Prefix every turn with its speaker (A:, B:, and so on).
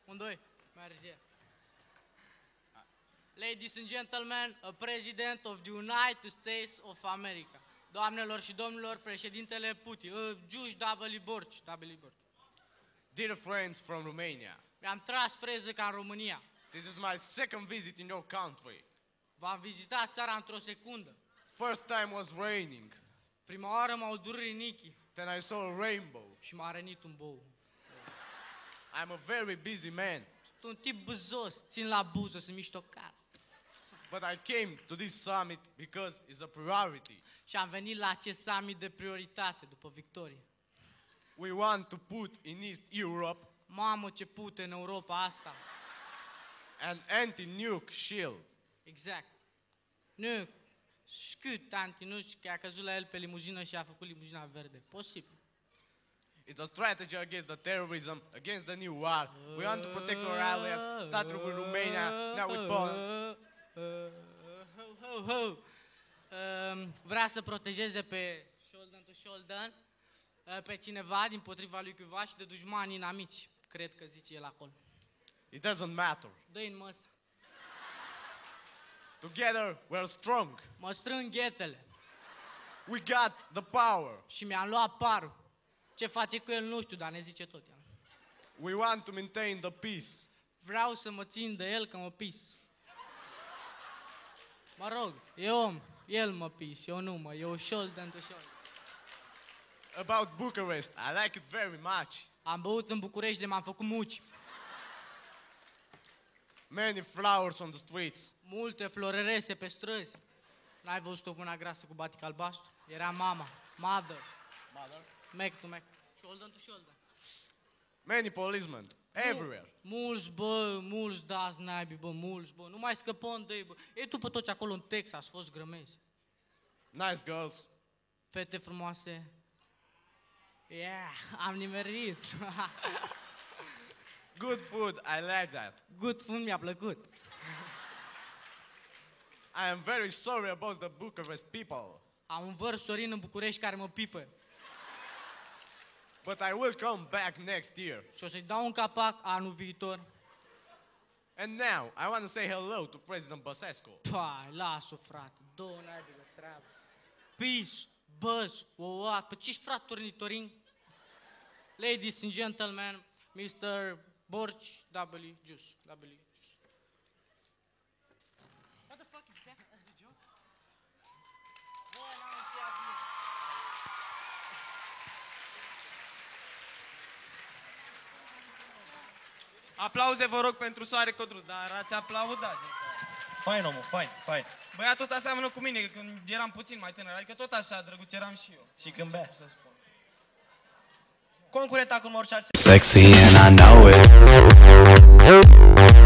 A: Un, doi, merge. Ladies and gentlemen, a president of the United States of America. Doamnelor și domnilor, președintele Putin, George W. Bush.
B: Dear friends from Romania,
A: Mi-am tras freză ca în România.
B: this is my second visit in your country.
A: V-am vizitat țara într-o secundă.
B: First time was raining,
A: Prima oară m-au durut rinichii
B: then I saw a rainbow.
A: și m-a rănit un bou.
B: I'm a very busy man,
A: Sunt un tip buzos, țin la buză, sunt miștocat.
B: but I came to this summit because it's a priority.
A: Și am venit la acest summit de prioritate după victorie.
B: We want to put in East Europe
A: Mamă, ce pute în Europa asta.
B: an anti-nuke shield.
A: Exact. Nu, scut, tanti, nu știu, că a căzut la el pe limuzină și a făcut limuzina verde. Posibil.
B: It's a strategy against the terrorism, against the new war. We want to protect our allies, starting with Romania, now with Poland.
A: Vrea să protejeze pe shoulder to shoulder pe cineva din potriva lui cuiva și de dușmani inamici. Cred că zice el acolo.
B: It doesn't matter.
A: Dă-i în măsă.
B: Together we're strong.
A: Mă strâng ghetele
B: We got the power.
A: și mi-am luat parul. Ce face cu el nu știu, dar ne zice tot el.
B: We want to maintain the peace.
A: Vreau să mă țin de el că mă pis. Mă rog, e om, el mă pis, eu nu eu shoulder to shoulder.
B: About Bucharest, I like it very much.
A: Am băut în București de m-am făcut muci.
B: Many flowers on the streets.
A: Multe florerese pe străzi. N-ai văzut-o cu una grasă cu batic albastru? Era mama, mother, Mac to Mac, shoulder to shoulder.
B: Many policemen, everywhere.
A: Mulți dați naibii, bă, mulți, bă. Nu mai scăpăm de ei, bă. Ei tu pe toți acolo în Texas, fost grămezi.
B: Nice girls.
A: Fete frumoase. Yeah, am nimerit.
B: Good food, I like that.
A: Good food mi-a plăcut.
B: I am very sorry about the Bucharest people.
A: Am un văr Sorin în București care mă pipă.
B: But I will come back next year.
A: Și o să-i dau un capac anul viitor.
B: And now, I want to say hello to President Băsescu.
A: Pai, las-o, frate. Două naibii de treabă. Peace, buzz, what? Păi ce-și, frate, tornitorin? Ladies and gentlemen, Mr. Borch W. Juice. What the fuck is that? Is it a joke? Bă, n-am încheiat bine.
C: Aplauze, vă rog, pentru Soare Codru, dar ați aplaudat.
D: Fain, omul, fain.
C: Băiatul ăsta seamănă cu mine, când eram puțin mai tânăr, adică tot așa, drăguț eram și eu.
D: Și când bea.
C: Să spun.
D: Concurenta cu Morșal.
E: Sexy and I know it.